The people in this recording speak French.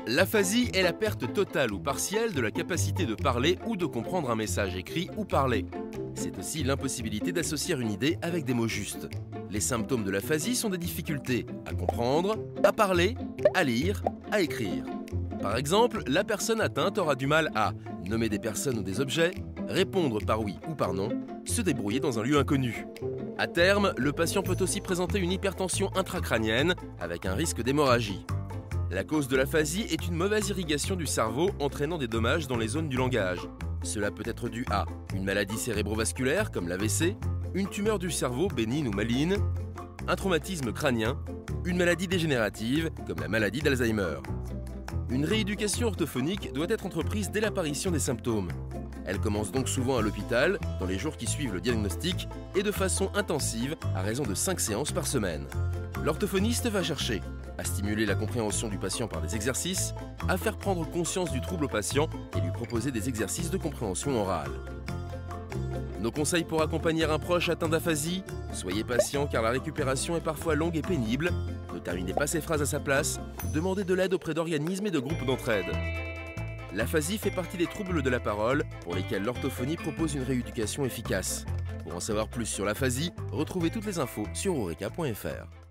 L'aphasie est la perte totale ou partielle de la capacité de parler ou de comprendre un message écrit ou parlé. C'est aussi l'impossibilité d'associer une idée avec des mots justes. Les symptômes de l'aphasie sont des difficultés à comprendre, à parler, à lire, à écrire. Par exemple, la personne atteinte aura du mal à nommer des personnes ou des objets, répondre par oui ou par non, se débrouiller dans un lieu inconnu. À terme, le patient peut aussi présenter une hypertension intracrânienne avec un risque d'hémorragie. La cause de l'aphasie est une mauvaise irrigation du cerveau entraînant des dommages dans les zones du langage. Cela peut être dû à une maladie cérébrovasculaire comme l'AVC, une tumeur du cerveau bénigne ou maligne, un traumatisme crânien, une maladie dégénérative comme la maladie d'Alzheimer. Une rééducation orthophonique doit être entreprise dès l'apparition des symptômes. Elle commence donc souvent à l'hôpital, dans les jours qui suivent le diagnostic, et de façon intensive à raison de 5 séances par semaine. L'orthophoniste va chercher à stimuler la compréhension du patient par des exercices, à faire prendre conscience du trouble au patient et lui proposer des exercices de compréhension orale. Nos conseils pour accompagner un proche atteint d'aphasie: soyez patient car la récupération est parfois longue et pénible, ne terminez pas ses phrases à sa place, demandez de l'aide auprès d'organismes et de groupes d'entraide. L'aphasie fait partie des troubles de la parole pour lesquels l'orthophonie propose une rééducation efficace. Pour en savoir plus sur l'aphasie, retrouvez toutes les infos sur Eureka.fr.